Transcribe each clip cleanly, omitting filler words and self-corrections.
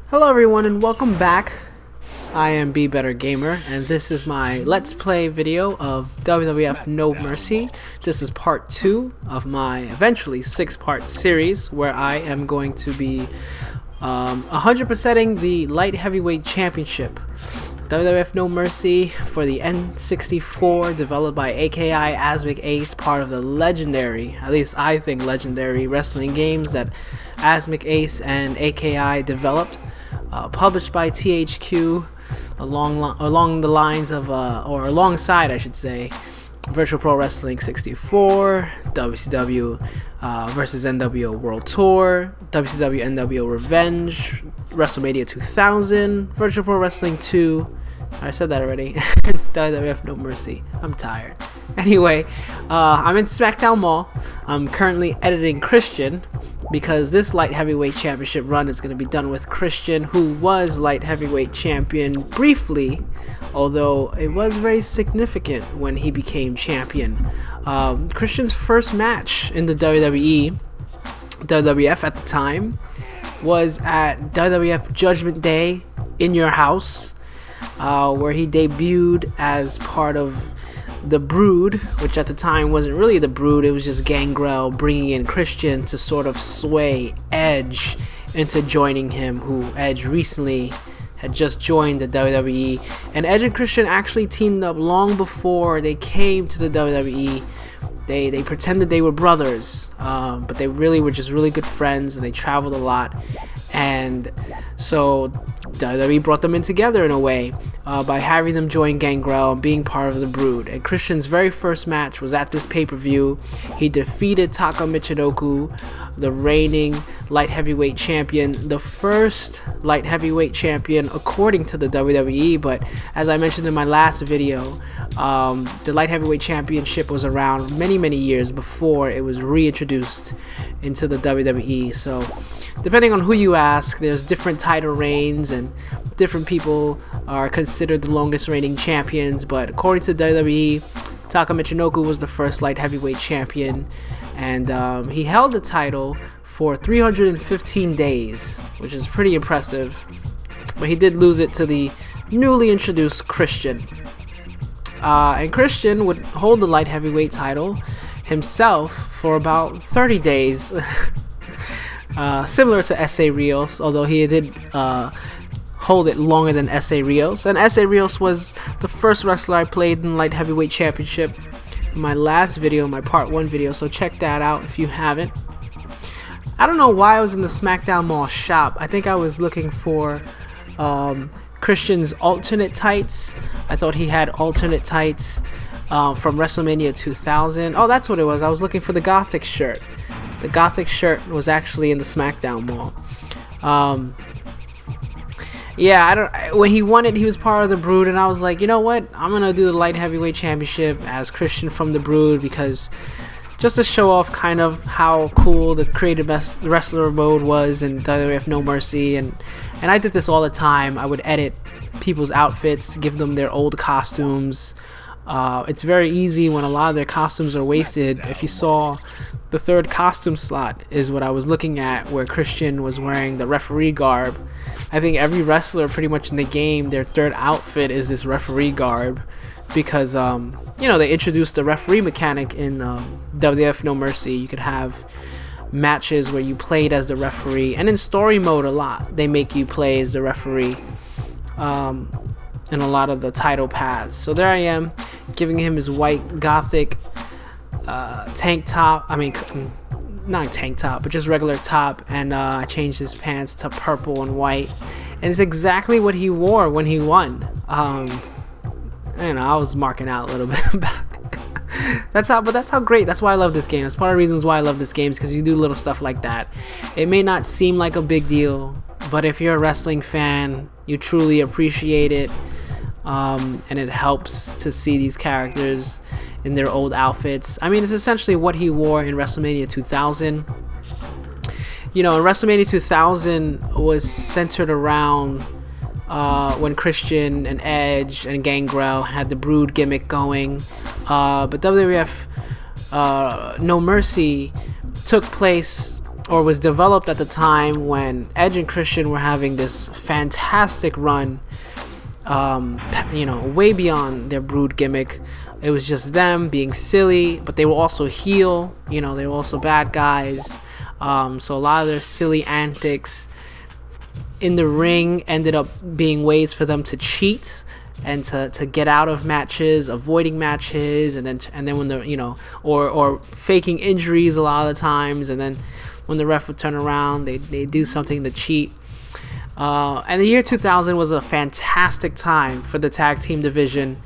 Hello everyone and welcome back. I am Be Better Gamer and this is my Let's Play video of WWF No Mercy. This is part 2 of my eventually 6-part series where I am going to be 100%ing the Light Heavyweight Championship. WWF No Mercy for the N64, developed by AKI Asmik Ace, part of the legendary, at least I think legendary, wrestling games that Asmik Ace and AKI developed. Published by THQ along the lines of, or alongside I should say, Virtual Pro Wrestling 64, WCW versus NWO World Tour, WCW NWO Revenge, Wrestlemania 2000, Virtual Pro Wrestling 2, I said that already, WWF No Mercy. I'm tired. Anyway, I'm in SmackDown Mall. I'm currently editing Christian because this Light Heavyweight Championship run is going to be done with Christian, who was Light Heavyweight Champion briefly, although it was very significant when he became champion. Christian's first match in the WWF at the time was at WWF Judgment Day in Your House, where he debuted as part of the Brood, which at the time wasn't really the Brood, it was just Gangrel bringing in Christian to sort of sway Edge into joining him, who Edge recently had just joined the WWE. And Edge and Christian actually teamed up long before they came to the WWE. They pretended they were brothers, but they really were just really good friends, and they traveled a lot. And so WWE brought them in together in a way by having them join Gangrel and being part of the Brood. And Christian's very first match was at this pay-per-view. He defeated Taka Michinoku, the reigning light heavyweight champion, the first light heavyweight champion according to the WWE. But as I mentioned in my last video, the light heavyweight championship was around many years before it was reintroduced into the WWE. So depending on who you ask, there's different title reigns and different people are considered the longest reigning champions, but according to WWE, Taka Michinoku was the first light heavyweight champion, and he held the title for 315 days, which is pretty impressive, but he did lose it to the newly introduced Christian. And Christian would hold the light heavyweight title himself for about 30 days. Similar to S.A. Rios, although he did hold it longer than S.A. Rios. And S.A. Rios was the first wrestler I played in the Light Heavyweight Championship in my last video, my part 1 video, so check that out if you haven't. I don't know why I was in the SmackDown Mall shop. I think I was looking for Christian's alternate tights. I thought he had alternate tights from Wrestlemania 2000. Oh, that's what it was. I was looking for the Gothic shirt. The Gothic shirt was actually in the SmackDown Mall. Yeah, when he won it, he was part of the Brood, and I was like, you know what? I'm gonna do the Light Heavyweight Championship as Christian from the Brood, because just to show off kind of how cool the creative wrestler mode was in WWF No Mercy, and I did this all the time. I would edit people's outfits, give them their old costumes. It's very easy when a lot of their costumes are wasted. If you saw the third costume slot is what I was looking at, where Christian was wearing the referee garb. I think every wrestler pretty much in the game, their third outfit is this referee garb, because they introduced the referee mechanic in WWF No Mercy. You could have matches where you played as the referee, and in story mode a lot they make you play as the referee in a lot of the title paths. So there I am, giving him his white Gothic tank top. I mean, not tank top, but just regular top, and I changed his pants to purple and white, and it's exactly what he wore when he won. I was marking out a little bit about that's how great. That's why I love this game. That's part of the reasons why I love this game, is because you do little stuff like that. It may not seem like a big deal, but if you're a wrestling fan, you truly appreciate it. And it helps to see these characters in their old outfits. I mean, it's essentially what he wore in Wrestlemania 2000. In Wrestlemania 2000 was centered around when Christian and Edge and Gangrel had the Brood gimmick going. But WWF No Mercy took place or was developed at the time when Edge and Christian were having this fantastic run, you know, way beyond their Brood gimmick. It was just them being silly, but they were also heel, you know, they were also bad guys. So a lot of their silly antics in the ring ended up being ways for them to cheat and to get out of matches, avoiding matches, and then when the, you know, or faking injuries a lot of the times, and then when the ref would turn around, they do something to cheat. And the year 2000 was a fantastic time for the tag team division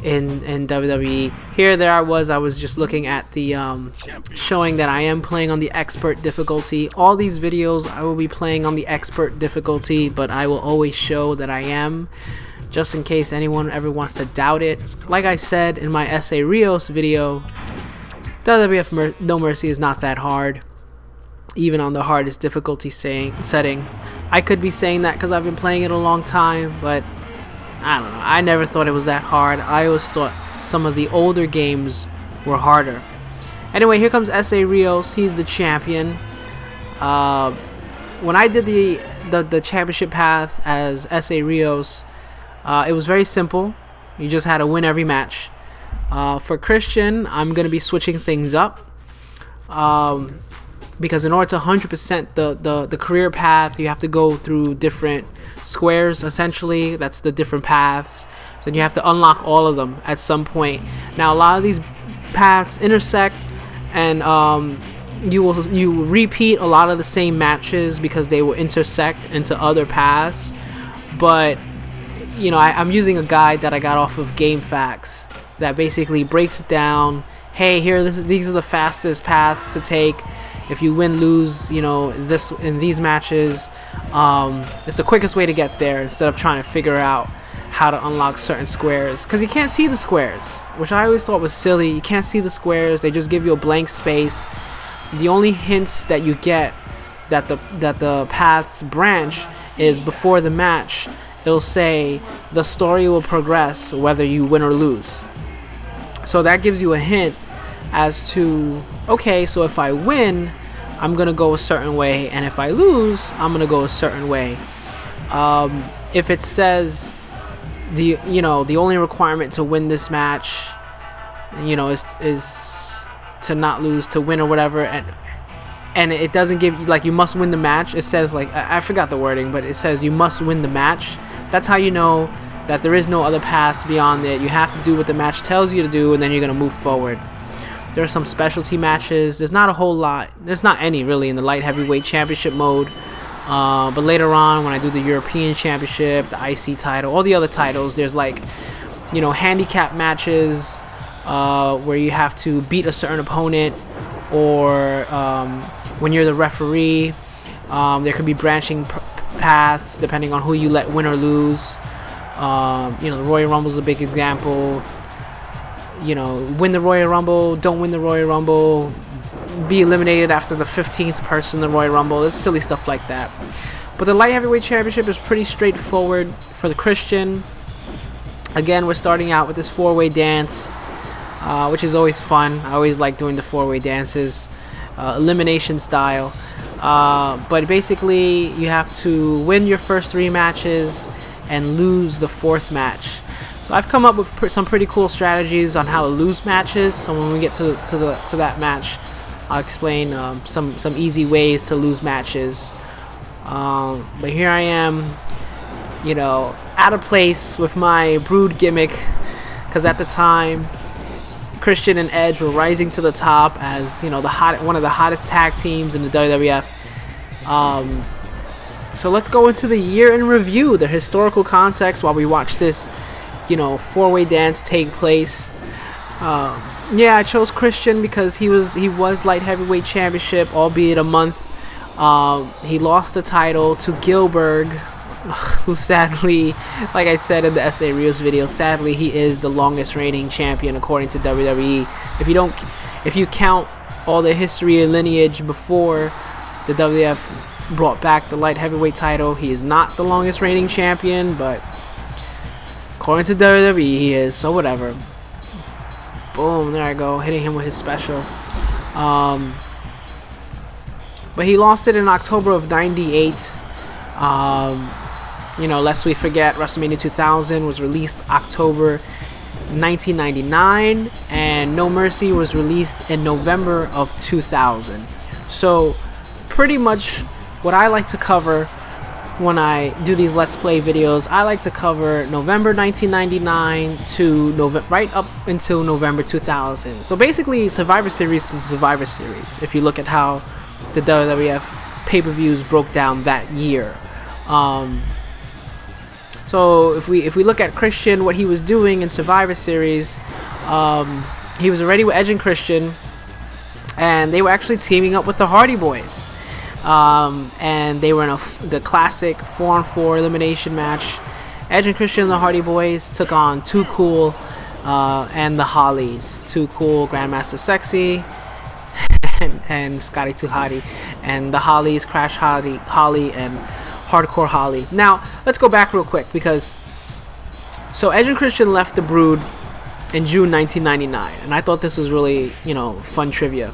in WWE. There I was just looking at the showing that I am playing on the expert difficulty. All these videos I will be playing on the expert difficulty, but I will always show that I am, just in case anyone ever wants to doubt it. Like I said in my S.A. Rios video, WWF No Mercy is not that hard, even on the hardest difficulty setting. I could be saying that because I've been playing it a long time, but I don't know. I never thought it was that hard. I always thought some of the older games were harder. Anyway, here comes S.A. Rios. He's the champion. When I did the championship path as S.A. Rios, it was very simple. You just had to win every match. For Christian, I'm going to be switching things up. Because in order to 100% the career path, you have to go through different squares, essentially. That's the different paths. So you have to unlock all of them at some point. Now, a lot of these paths intersect, and you repeat a lot of the same matches because they will intersect into other paths. But, you know, I'm using a guide that I got off of GameFAQs that basically breaks it down. Hey, these are the fastest paths to take. If you win, lose, you know, in these matches, it's the quickest way to get there instead of trying to figure out how to unlock certain squares, because you can't see the squares, which I always thought was silly. You can't see the squares; they just give you a blank space. The only hints that you get that the paths branch is before the match. It'll say the story will progress whether you win or lose. So that gives you a hint as to, okay, so if I win, I'm gonna go a certain way, and if I lose, I'm gonna go a certain way. If it says the only requirement to win this match, you know, is to not lose, to win or whatever, and it doesn't give you, like, you must win the match. It says, like, I forgot the wording, but it says you must win the match. That's how you know that there is no other paths beyond it. You have to do what the match tells you to do, and then you're gonna move forward. There are some specialty matches. There's not a whole lot. There's not any really in the light heavyweight championship mode. But later on, when I do the European Championship, the IC title, all the other titles, there's, like, you know, handicap matches where you have to beat a certain opponent, or when you're the referee, there could be branching paths depending on who you let win or lose. You know, the Royal Rumble is a big example. You know, win the Royal Rumble, don't win the Royal Rumble, be eliminated after the 15th person in the Royal Rumble. It's silly stuff like that. But the light heavyweight championship is pretty straightforward for the Christian. Again, we're starting out with this four-way dance, which is always fun. I always like doing the four-way dances, elimination style. But basically, you have to win your first 3 matches and lose the 4th match. So I've come up with some pretty cool strategies on how to lose matches. So when we get to that match, I'll explain some easy ways to lose matches. But here I am, you know, out of place with my Brood gimmick, because at the time, Christian and Edge were rising to the top as, you know, one of the hottest tag teams in the WWF. So let's go into the year in review, the historical context while we watch this, you know, 4-way dance take place. Yeah, I chose Christian because he was light heavyweight championship, albeit a month. He lost the title to Gilbert, who sadly, like I said in the S.A. Rios video, sadly he is the longest reigning champion according to WWE. If you count all the history and lineage before the WWF brought back the light heavyweight title, he is not the longest reigning champion, but according to WWE, he is, so whatever. Boom, there I go, hitting him with his special. but he lost it in October of '98. You know, lest we forget, WrestleMania 2000 was released October 1999, and No Mercy was released in November of 2000. So pretty much what I like to cover when I do these Let's Play videos, I like to cover November 1999 to right up until November 2000. So basically, Survivor Series is Survivor Series, if you look at how the WWF pay-per-views broke down that year. So if we look at Christian, what he was doing in Survivor Series, he was already with Edge and Christian, and they were actually teaming up with the Hardy Boys. And they were in the classic 4-on-4 elimination match. Edge and Christian and the Hardy Boys took on Too Cool and the Hollies. Too Cool, Grandmaster Sexy, and Scotty 2 Hotty, and the Hollies, Crash Holly, and Hardcore Holly. Now, let's go back real quick, because so Edge and Christian left the Brood in June 1999, and I thought this was really, you know, fun trivia.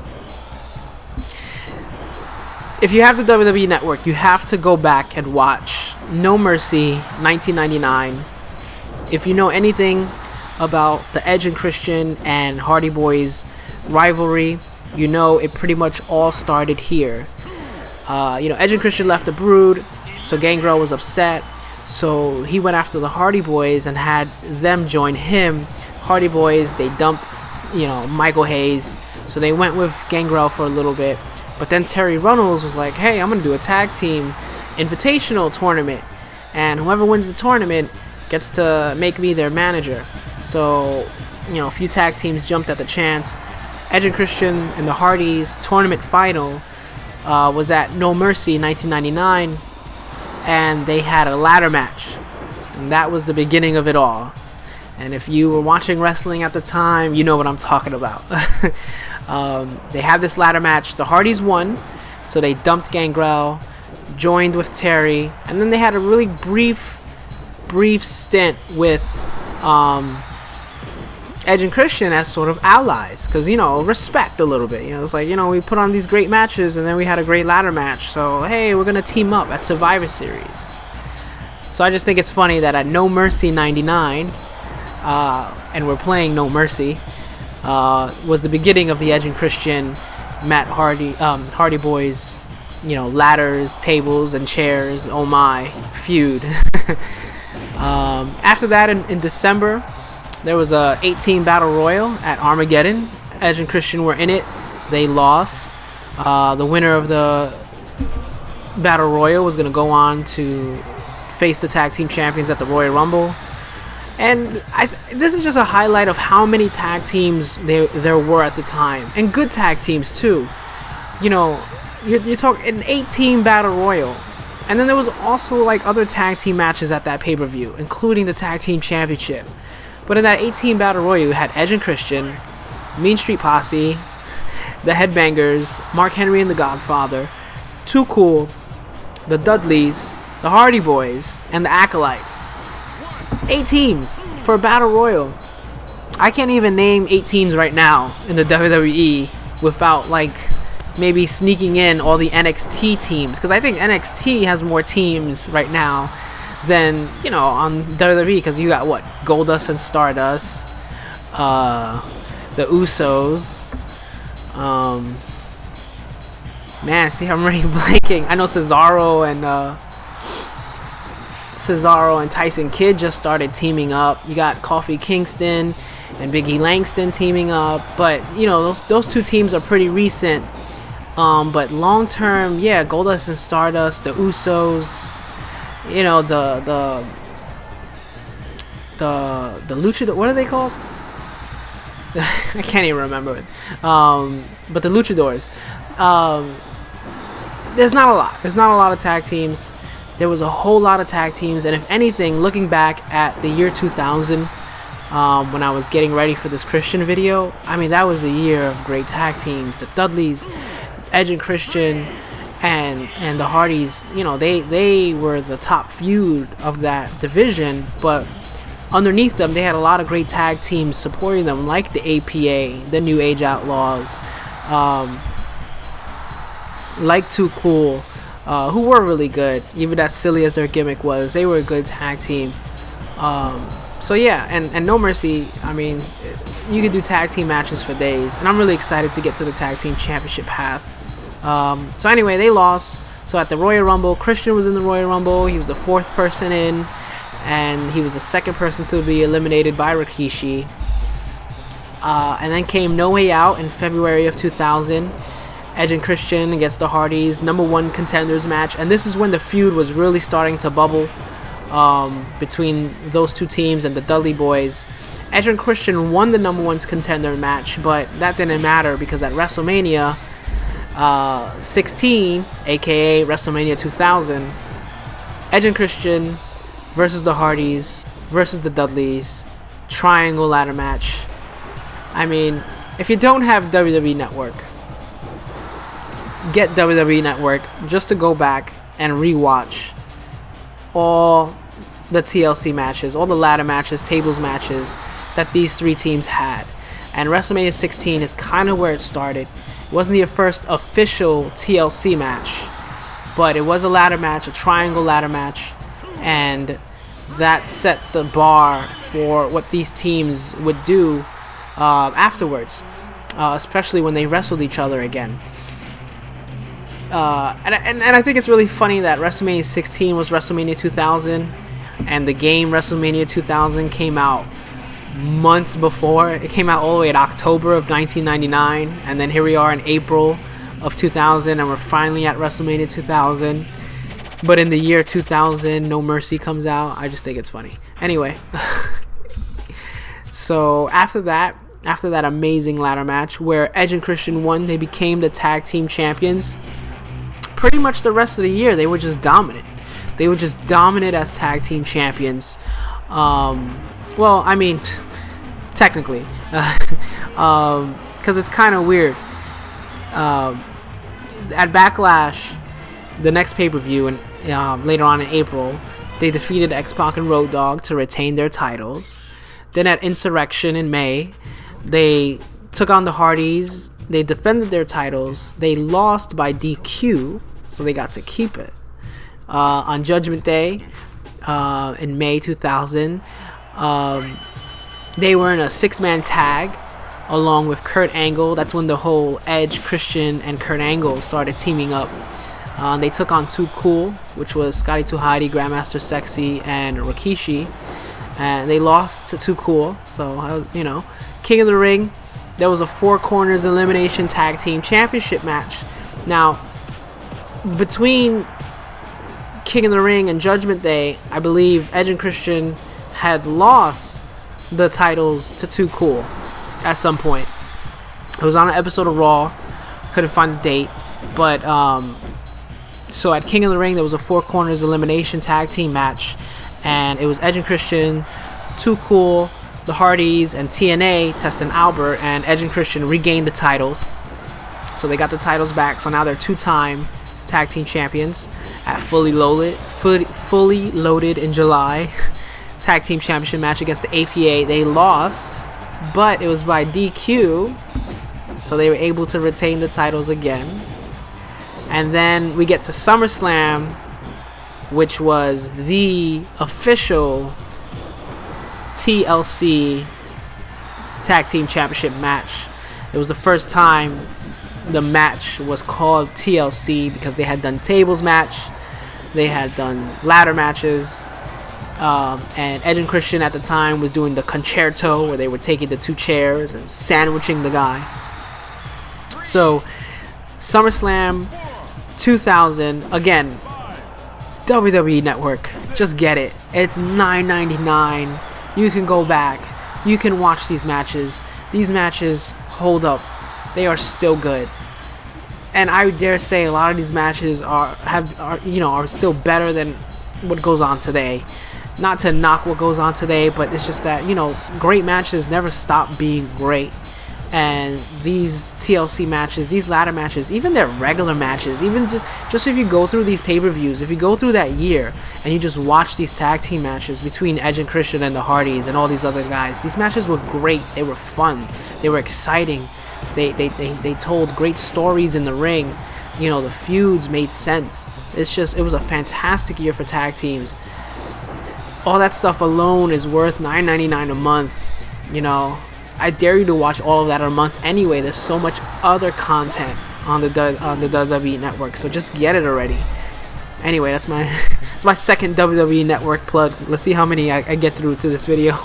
If you have the WWE Network, you have to go back and watch No Mercy 1999. If you know anything about the Edge and Christian and Hardy Boys rivalry, you know it pretty much all started here. You know, Edge and Christian left the Brood, so Gangrel was upset, so he went after the Hardy Boys and had them join him. Hardy Boys, they dumped, you know, Michael Hayes, so they went with Gangrel for a little bit. But then Terry Runnels was like, hey, I'm going to do a tag team invitational tournament, and whoever wins the tournament gets to make me their manager. So, you know, a few tag teams jumped at the chance. Edge and Christian and the Hardys tournament final was at No Mercy 1999, and they had a ladder match, and that was the beginning of it all. And if you were watching wrestling at the time, you know what I'm talking about. They had this ladder match. The Hardys won, so they dumped Gangrel, joined with Terry, and then they had a really brief stint with Edge and Christian as sort of allies, because, you know, respect a little bit. You know, it's like, you know, we put on these great matches, and then we had a great ladder match, so hey, we're gonna team up at Survivor Series. So I just think it's funny that at No Mercy 99, and we're playing No Mercy, was the beginning of the Edge and Christian, Matt Hardy Boys, you know, ladders, tables, and chairs, oh my, feud. After that, in December, there was a 8-team battle royal at Armageddon. Edge and Christian were in it. They lost. The winner of the battle royal was going to go on to face the tag team champions at the Royal Rumble. And this is just a highlight of how many tag teams there were at the time, and good tag teams too. You know, you're talking an 8-team battle royal, and then there was also like other tag team matches at that pay-per-view, including the tag team championship. But in that 8-team battle royal, you had Edge and Christian, Mean Street Posse, the Headbangers, Mark Henry and the Godfather, Too Cool, the Dudleys, the Hardy Boys, and the Acolytes. 8 teams for a battle royal. I can't even name 8 teams right now in the WWE without like maybe sneaking in all the NXT teams, because I think NXT has more teams right now than, you know, on WWE, because you got what, Goldust and Stardust, the Usos, man, see, I'm already blanking. I know Cesaro and Tyson Kidd just started teaming up. You got Kofi Kingston and Biggie Langston teaming up, but you know, those two teams are pretty recent. But long term, yeah, Goldust and Stardust, the Usos, you know, the Luchador, what are they called? I can't even remember it. But the Luchadors. There's not a lot. There's not a lot of tag teams. There was a whole lot of tag teams, and if anything, looking back at the year 2000, when I was getting ready for this Christian video, I mean, that was a year of great tag teams. The Dudleys, Edge and Christian, and the Hardys, you know, they were the top feud of that division, but underneath them, they had a lot of great tag teams supporting them, like the APA, the New Age Outlaws, like Too Cool, who were really good, even as silly as their gimmick was. They were a good tag team. So yeah, and No Mercy, I mean, you could do tag team matches for days, and I'm really excited to get to the tag team championship path. So anyway, they lost. So at the Royal Rumble, Christian was in the Royal Rumble. He was the 4th person in, and he was the 2nd person to be eliminated by Rikishi. And then came No Way Out in February of 2000. Edge and Christian against the Hardys, #1 contenders match, and this is when the feud was really starting to bubble between those two teams and the Dudley boys. Edge and Christian won the #1 contender match, but that didn't matter because at WrestleMania 16, aka WrestleMania 2000, Edge and Christian versus the Hardys versus the Dudleys, triangle ladder match. I mean, if you don't have WWE Network, get WWE Network just to go back and rewatch all the TLC matches, all the ladder matches, tables matches that these 3 teams had. And WrestleMania 16 is kind of where it started. It wasn't the first official TLC match, but it was a ladder match, a triangle ladder match, and that set the bar for what these teams would do afterwards, especially when they wrestled each other again. And I think it's really funny that WrestleMania 16 was WrestleMania 2000, and the game WrestleMania 2000 came out months before. It came out all the way in October of 1999, and then here we are in April of 2000, and we're finally at WrestleMania 2000. But in the year 2000, No Mercy comes out. I just think it's funny. Anyway, so after that amazing ladder match where Edge and Christian won, they became the tag team champions. Pretty much the rest of the year, they were just dominant. They were just dominant as tag team champions. Well, I mean, technically, because it's kind of weird. At Backlash, the next pay-per-view, and later on in April, they defeated X-Pac and Road Dogg to retain their titles. Then at Insurrection in May, they took on the Hardys. They defended their titles. They lost by DQ, so they got to keep it. On Judgment Day, in May 2000, they were in a 6-man tag along with Kurt Angle. That's when the whole Edge, Christian, and Kurt Angle started teaming up. They took on Too Cool, which was Scotty 2 Hotty, Grandmaster Sexy, and Rikishi. And they lost to Too Cool. So, King of the Ring. There was a 4 Corners Elimination Tag Team Championship match. Now, between King of the Ring and Judgment Day, I believe Edge and Christian had lost the titles to Too Cool at some point. It was on an episode of Raw. Couldn't find the date. But, so at King of the Ring, there was a 4 Corners Elimination Tag Team match. And it was Edge and Christian, Too Cool, the Hardys, and TNA, Test and Albert, and Edge and Christian regained the titles. So they got the titles back. So now they're 2-time tag team champions at Fully Loaded in July. Tag team championship match against the APA. They lost, but it was by DQ. So they were able to retain the titles again. And then we get to SummerSlam, which was the official TLC Tag Team Championship match. It was the first time the match was called TLC because they had done tables match, they had done ladder matches, and Edge and Christian at the time was doing the concerto where they were taking the 2 chairs and sandwiching the guy. So SummerSlam 2000, again, WWE Network, just get it. It's $9.99. You can go back. You can watch these matches. These matches hold up. They are still good. And I dare say a lot of these matches are still better than what goes on today. Not to knock what goes on today, but it's just that, great matches never stop being great. And these TLC matches, these ladder matches, even their regular matches, even just if you go through these pay-per-views, if you go through that year and you just watch these tag team matches between Edge and Christian and the Hardys and all these other guys, these matches were great. They were fun. They were exciting. They told great stories in the ring. You know, the feuds made sense. It was a fantastic year for tag teams. All that stuff alone is worth $9.99 a month. You know, I dare you to watch all of that a month anyway. There's so much other content on the WWE Network, so just get it already. Anyway, that's my second WWE Network plug. Let's see how many I get through to this video.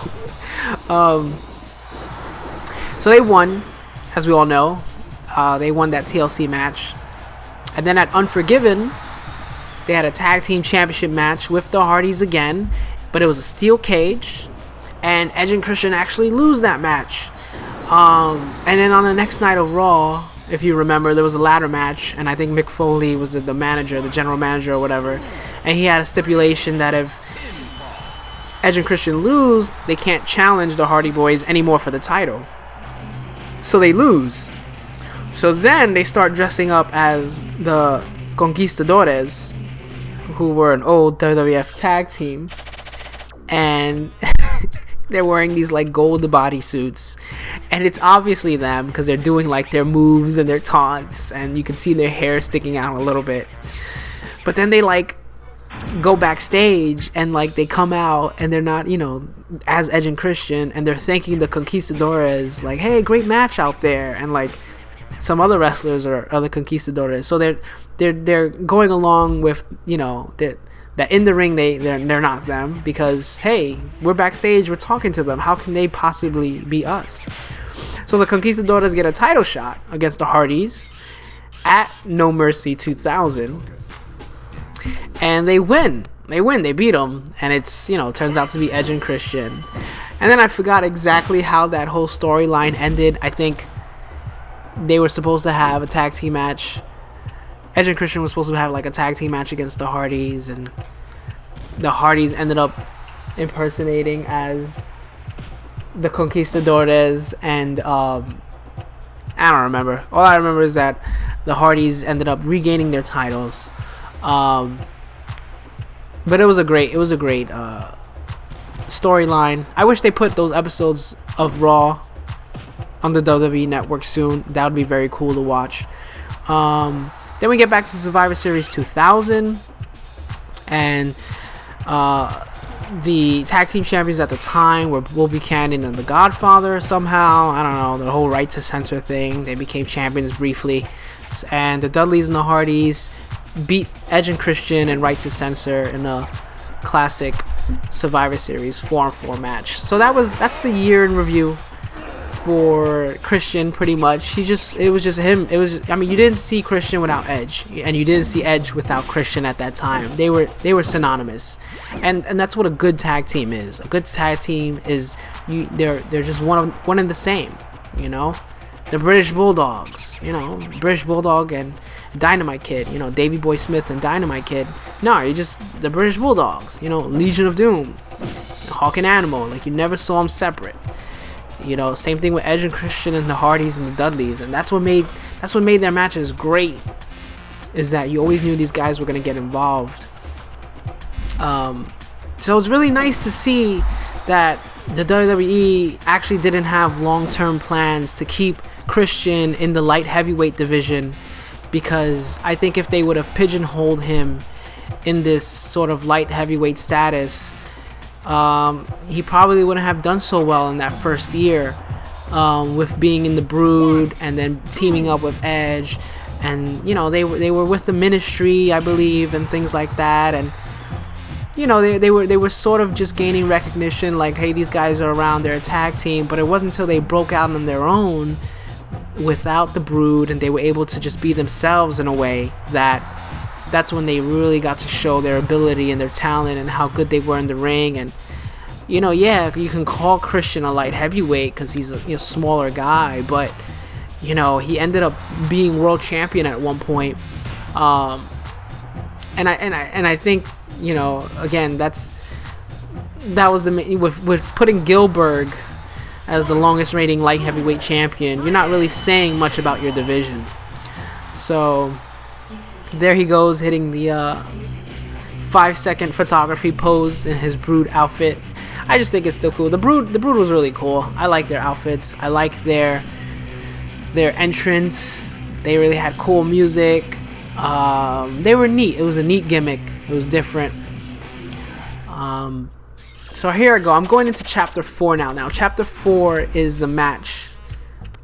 So they won, as we all know. They won that TLC match. And then at Unforgiven, they had a tag team championship match with the Hardys again, but it was a steel cage, and Edge and Christian actually lose that match. And then on the next night of Raw, if you remember, there was a ladder match, and I think Mick Foley was the manager, the general manager or whatever, and he had a stipulation that if Edge and Christian lose, they can't challenge the Hardy Boys anymore for the title. So they lose. So then they start dressing up as the Conquistadores, who were an old WWF tag team, and they're wearing these like gold bodysuits, and it's obviously them because they're doing like their moves and their taunts, and you can see their hair sticking out a little bit. But then they like go backstage and like they come out and they're not, you know, as Edge and Christian, and they're thanking the Conquistadores like, hey, great match out there, and like some other wrestlers or other Conquistadores. So they're going along with, you know, that in the ring they're not them, because hey, we're backstage, we're talking to them, how can they possibly be us? So the Conquistadores get a title shot against the Hardys at No Mercy 2000, and they win. They beat them, and it's, you know, turns out to be Edge and Christian. And then I forgot exactly how that whole storyline ended. I think they were supposed to have a tag team match. Edge and Christian was supposed to have like a tag team match against the Hardys, and the Hardys ended up impersonating as the Conquistadores, and I don't remember. All I remember is that the Hardys ended up regaining their titles. But it was a great storyline. I wish they put those episodes of Raw on the WWE Network soon. That would be very cool to watch. Then we get back to Survivor Series 2000, and the tag team champions at the time were Will Buchanan and The Godfather. Somehow, I don't know, the whole right to censor thing, they became champions briefly, and the Dudleys and the Hardys beat Edge and Christian and Right to Censor in a classic Survivor Series 4-on-4 match. So that's the year in review for Christian, pretty much. It was just him. I mean, you didn't see Christian without Edge, and you didn't see Edge without Christian at that time. They were synonymous, and that's what a good tag team is. A good tag team is they're just one and the same, you know. The British Bulldogs, you know, British Bulldog and Dynamite Kid, you know, Davey Boy Smith and Dynamite Kid. No, you're just the British Bulldogs, you know, Legion of Doom, Hawk and Animal. Like, you never saw them separate. You know, same thing with Edge and Christian and the Hardys and the Dudleys, and that's what made their matches great. Is that you always knew these guys were gonna get involved. So it's really nice to see that the WWE actually didn't have long-term plans to keep Christian in the light heavyweight division, because I think if they would have pigeonholed him in this sort of light heavyweight status, he probably wouldn't have done so well in that first year, with being in the Brood and then teaming up with Edge, and you know, they were with the Ministry, I believe, and things like that, and you know, they were sort of just gaining recognition, like, hey, these guys are around, they're a tag team. But it wasn't until they broke out on their own without the Brood, and they were able to just be themselves in a way, that's when they really got to show their ability and their talent and how good they were in the ring. And you know, yeah, you can call Christian a light heavyweight because he's a smaller guy, but you know, he ended up being world champion at one point. And I think, you know, again, that was with putting Gilbert as the longest reigning light heavyweight champion, you're not really saying much about your division. So there he goes, hitting the 5-second photography pose in his Brood outfit. I just think it's still cool. The Brood was really cool. I like their outfits. I like their their entrance. They really had cool music. They were neat. It was a neat gimmick. It was different. So here I go. I'm going into chapter 4 now. Now chapter 4 is the match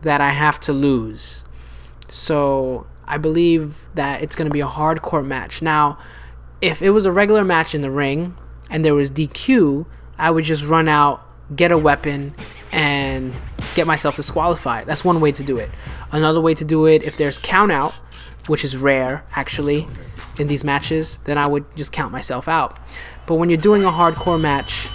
that I have to lose. So I believe that it's going to be a hardcore match. Now, if it was a regular match in the ring and there was DQ, I would just run out, get a weapon, and get myself disqualified. That's one way to do it. Another way to do it, if there's count out, which is rare actually in these matches, then I would just count myself out. But when you're doing a hardcore match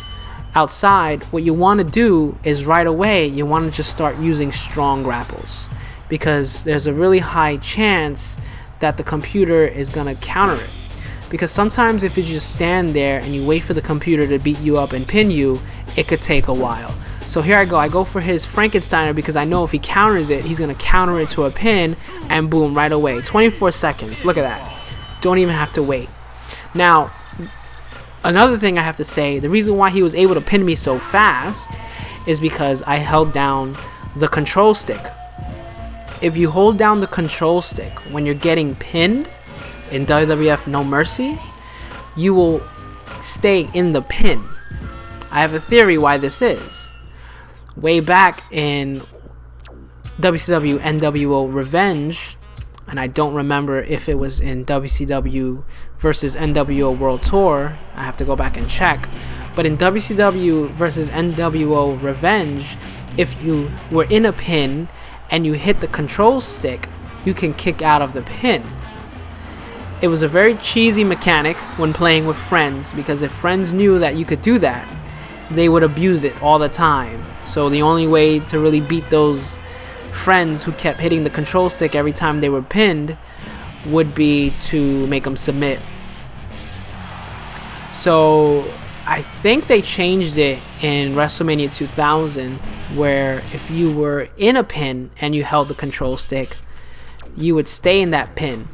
outside, what you want to do is right away you want to just start using strong grapples, because there's a really high chance that the computer is going to counter it. Because sometimes if you just stand there and you wait for the computer to beat you up and pin you, it could take a while. So here I go for his Frankensteiner, because I know if he counters it, he's going to counter it to a pin, and boom, right away. 24 seconds. Look at that. Don't even have to wait. Now, another thing I have to say, the reason why he was able to pin me so fast is because I held down the control stick. If you hold down the control stick when you're getting pinned in WWF No Mercy, you will stay in the pin. I have a theory why this is. Way back in WCW NWO Revenge, and I don't remember if it was in WCW versus NWO World Tour, I have to go back and check, but in WCW versus NWO Revenge, if you were in a pin and you hit the control stick, you can kick out of the pin. It was a very cheesy mechanic when playing with friends, because if friends knew that you could do that, they would abuse it all the time. So the only way to really beat those friends who kept hitting the control stick every time they were pinned would be to make them submit. So I think they changed it in Wrestlemania 2000, where if you were in a pin and you held the control stick, you would stay in that pin.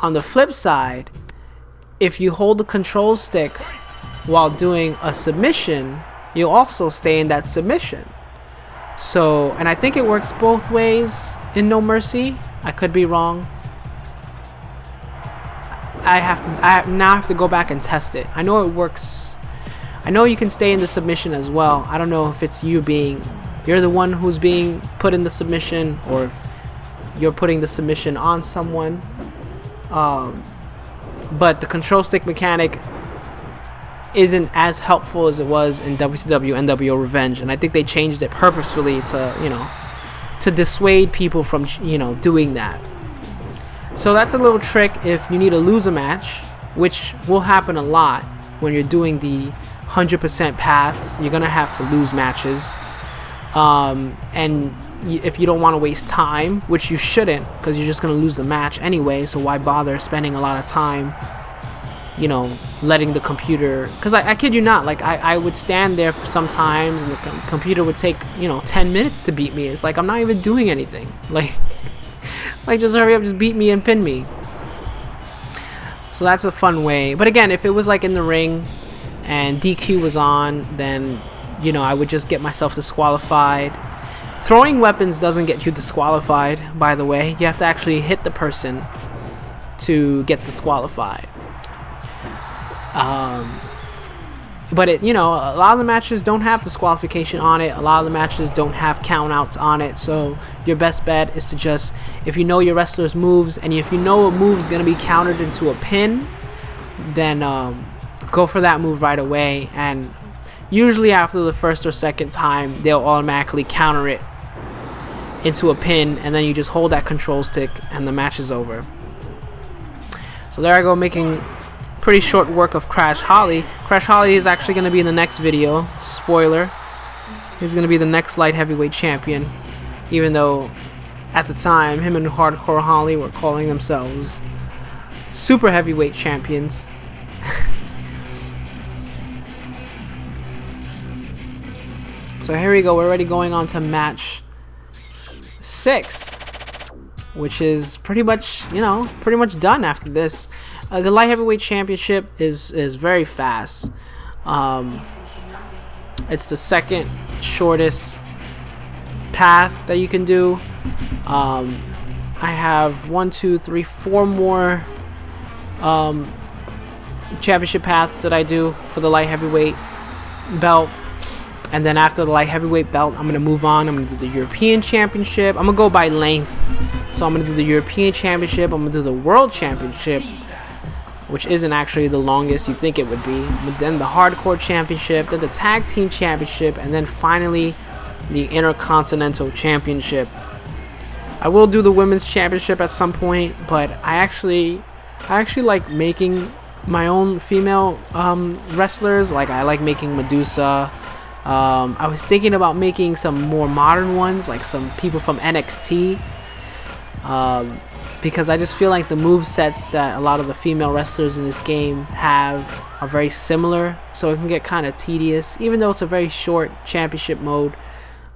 On the flip side, if you hold the control stick while doing a submission, you'll also stay in that submission. So, and I think it works both ways in No Mercy. I could be wrong. I now have to go back and test it. I know it works. I know you can stay in the submission as well. I don't know if it's you're the one who's being put in the submission, or if you're putting the submission on someone. But the control stick mechanic isn't as helpful as it was in WCW NWO Revenge, and I think they changed it purposefully to dissuade people from doing that. So that's a little trick if you need to lose a match, which will happen a lot when you're doing the 100% paths. You're gonna have to lose matches, and if you don't want to waste time, which you shouldn't, because you're just gonna lose the match anyway, so why bother spending a lot of time letting the computer, because I kid you not, like I would stand there for sometimes and the computer would take 10 minutes to beat me. It's like I'm not even doing anything. Like just hurry up, just beat me and pin me. So that's a fun way. But again, if it was like in the ring and DQ was on, then I would just get myself disqualified. Throwing weapons doesn't get you disqualified, by the way. You have to actually hit the person to get disqualified. But a lot of the matches don't have disqualification on it. A lot of the matches don't have countouts on it. So your best bet is to just, if you know your wrestler's moves, and if you know a move is going to be countered into a pin, then go for that move right away. And usually after the first or second time, they'll automatically counter it into a pin, and then you just hold that control stick and the match is over. So there I go, making pretty short work of Crash Holly. Crash Holly is actually going to be in the next video. Spoiler. He's going to be the next light heavyweight champion, even though at the time him and Hardcore Holly were calling themselves super heavyweight champions. So here we go. We're already going on to match 6, which is pretty much done after this. The light heavyweight championship is very fast. It's the second shortest path that you can do. I have 1, 2, 3, 4 more championship paths that I do for the light heavyweight belt. And then after the light heavyweight belt, I'm going to move on. I'm going to do the European Championship. I'm going to go by length. So I'm going to do the European Championship. I'm going to do the World Championship, which isn't actually the longest you think it would be. But then the Hardcore Championship, then the Tag Team Championship, and then finally the Intercontinental Championship. I will do the Women's Championship at some point, but I actually like making my own female wrestlers. Like, I like making Medusa. I was thinking about making some more modern ones, like some people from NXT, because I just feel like the move sets that a lot of the female wrestlers in this game have are very similar, so it can get kind of tedious, even though it's a very short championship mode.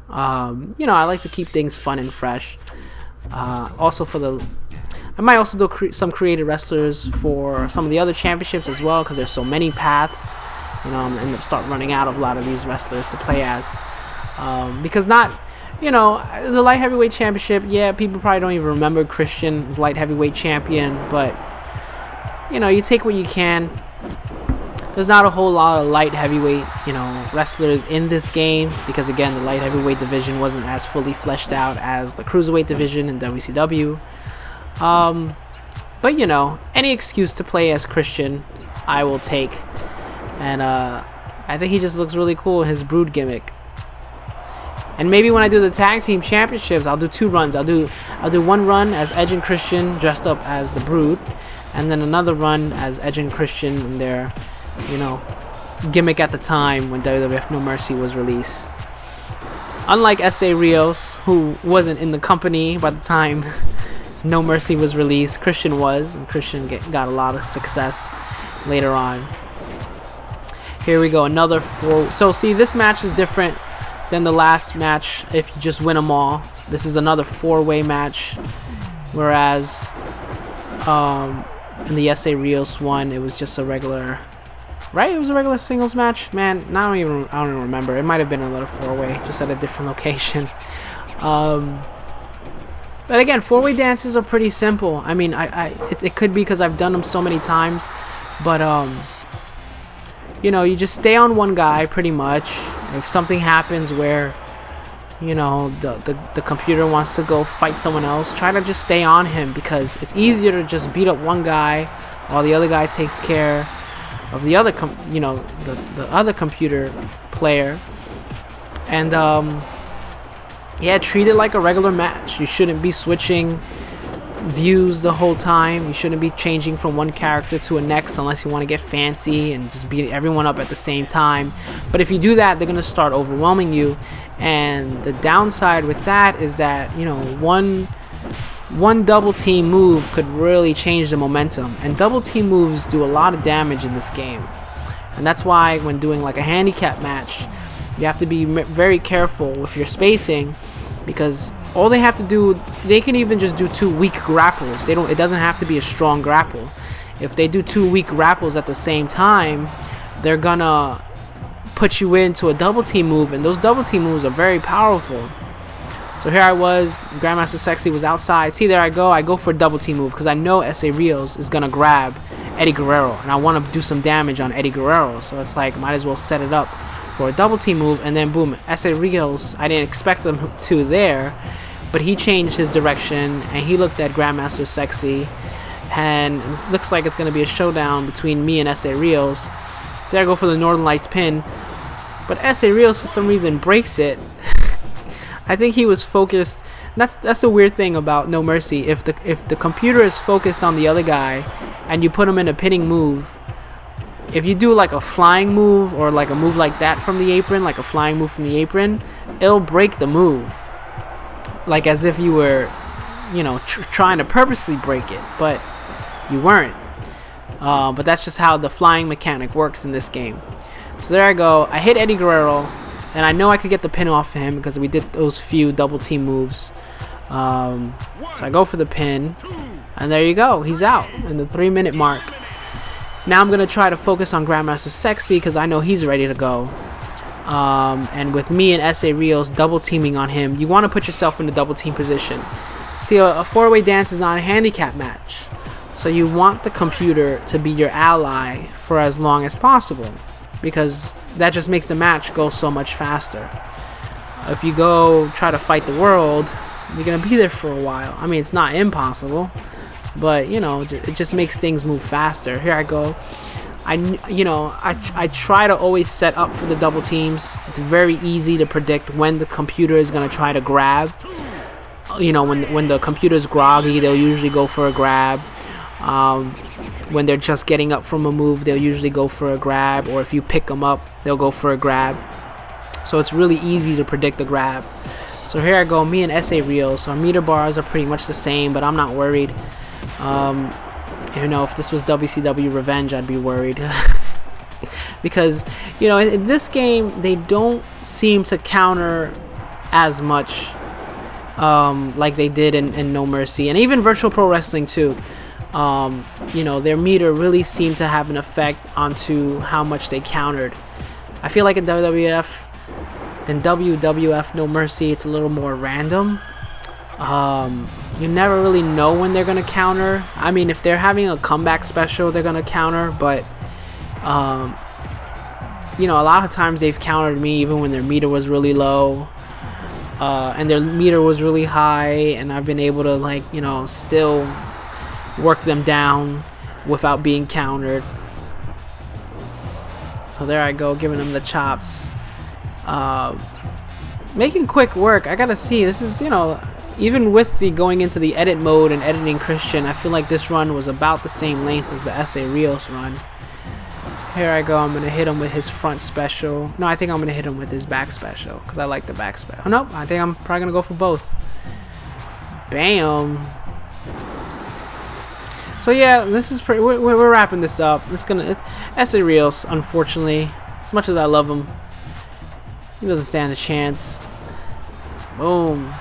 I like to keep things fun and fresh. Also I might also do some created wrestlers for some of the other championships as well, because there's so many paths. I'm gonna end up start running out of a lot of these wrestlers to play as, because the light heavyweight championship, yeah, people probably don't even remember Christian as light heavyweight champion, but you take what you can. There's not a whole lot of light heavyweight wrestlers in this game, because again, the light heavyweight division wasn't as fully fleshed out as the cruiserweight division in WCW. But any excuse to play as Christian I will take. And I think he just looks really cool in his Brood gimmick. And maybe when I do the Tag Team Championships, I'll do 2 runs. I'll do one run as Edge and Christian dressed up as the Brood, and then another run as Edge and Christian in their, gimmick at the time when WWF No Mercy was released. Unlike S.A. Rios, who wasn't in the company by the time No Mercy was released, Christian was, and Christian got a lot of success later on. Here we go, another 4. So see, this match is different than the last match if you just win them all. This is another 4-way match, whereas in the S.A. Rios one, it was just a regular, right? It was a regular singles match. Man, now I don't even remember. It might have been another 4-way, just at a different location. But again, 4-way dances are pretty simple. I mean, it could be because I've done them so many times, but you just stay on one guy pretty much. If something happens where the computer wants to go fight someone else, try to just stay on him, because it's easier to just beat up one guy while the other guy takes care of the other the other computer player. And treat it like a regular match. You shouldn't be switching views the whole time. You shouldn't be changing from one character to a next unless you want to get fancy and just beat everyone up at the same time. But if you do that, they're going to start overwhelming you, and the downside with that is that one double team move could really change the momentum, and double team moves do a lot of damage in this game. And that's why when doing like a handicap match, you have to be very careful with your spacing, because all they have to do, they can even just do 2 weak grapples. It doesn't have to be a strong grapple. If they do 2 weak grapples at the same time, they're gonna put you into a double team move, and those double team moves are very powerful. So here I was, Grandmaster Sexy was outside. See, there I go for a double team move, because I know S.A. Rios is gonna grab Eddie Guerrero, and I want to do some damage on Eddie Guerrero. So it's like, might as well set it up for a double team move, and then boom, S.A. Rios, I didn't expect them to there, but he changed his direction, and he looked at Grandmaster Sexy, and it looks like it's going to be a showdown between me and S.A. Rios. There I go for the Northern Lights pin, but S.A. Rios for some reason breaks it. I think he was focused. That's the weird thing about No Mercy. If the computer is focused on the other guy, and you put him in a pinning move, if you do like a flying move or like a move like that from the apron, like a flying move from the apron, it'll break the move, like as if you were, trying to purposely break it, but you weren't. But that's just how the flying mechanic works in this game. So there I go. I hit Eddie Guerrero, and I know I could get the pin off of him because we did those few double team moves. So I go for the pin, and there you go. He's out in the 3-minute mark. Now I'm going to try to focus on Grandmaster Sexy because I know he's ready to go. and with me and SA Rios double teaming on him, you want to put yourself in the double team position. See, a four-way dance is not a handicap match, so you want the computer to be your ally for as long as possible, because that just makes the match go so much faster. If you go try to fight the world, you're gonna be there for a while. I mean, it's not impossible, but you know, it just makes things move faster. Here I go. I try to always set up for the double teams. It's very easy to predict when the computer is gonna try to grab. You know, when the computer's groggy, they'll usually go for a grab. When they're just getting up from a move, they'll usually go for a grab, or if you pick them up, they'll go for a grab. So it's really easy to predict the grab. So here I go, me and SA Rios. So our meter bars are pretty much the same, but I'm not worried. You know, if this was WCW Revenge, I'd be worried. Because, you know, in this game, they don't seem to counter as much like they did in No Mercy, and even Virtual Pro Wrestling too. You know, their meter really seemed to have an effect onto how much they countered. I feel like in WWF No Mercy, it's a little more random. You never really know when they're gonna counter. I mean, if they're having a comeback special, they're gonna counter, but you know, a lot of times they've countered me even when their meter was really low, and their meter was really high, and I've been able to, like, you know, still work them down without being countered. So there I go, giving them the chops. Making quick work. I gotta see, this is, you know, even with the going into the edit mode and editing Christian, I feel like this run was about the same length as the SA Rios run. Here I go, I'm gonna hit him with his front special. No, I think I'm gonna hit him with his back special, because I like the back special. Oh, no, I think I'm probably gonna go for both. Bam. So yeah, this is pretty. We're wrapping this up. SA Rios, unfortunately, as much as I love him, he doesn't stand a chance. Boom.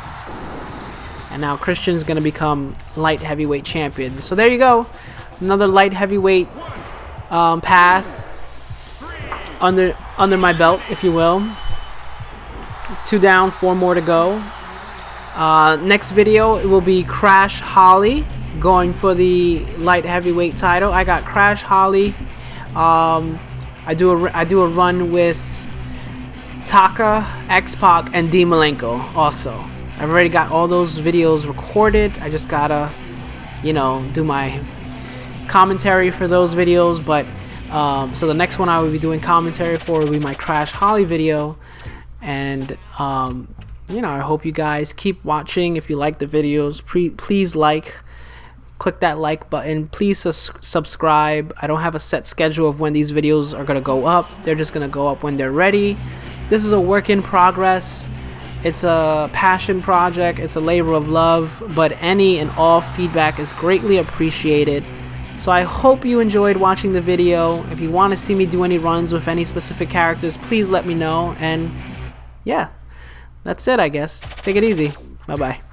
And now Christian's gonna become light heavyweight champion. So there you go, another light heavyweight path under my belt, if you will. 2 down, 4 more to go. Next video, it will be Crash Holly going for the light heavyweight title. I got Crash Holly. I do a run with Taka, X-Pac, and D Malenko also. I've already got all those videos recorded. I just gotta, you know, do my commentary for those videos. But so the next one I will be doing commentary for will be my Crash Holly video. And you know, I hope you guys keep watching. If you like the videos, please click that like button. Please subscribe. I don't have a set schedule of when these videos are gonna go up. They're just gonna go up when they're ready. This is a work in progress. It's a passion project. It's a labor of love, but any and all feedback is greatly appreciated. So I hope you enjoyed watching the video. If you want to see me do any runs with any specific characters, please let me know. And yeah, that's it, I guess. Take it easy. Bye-bye.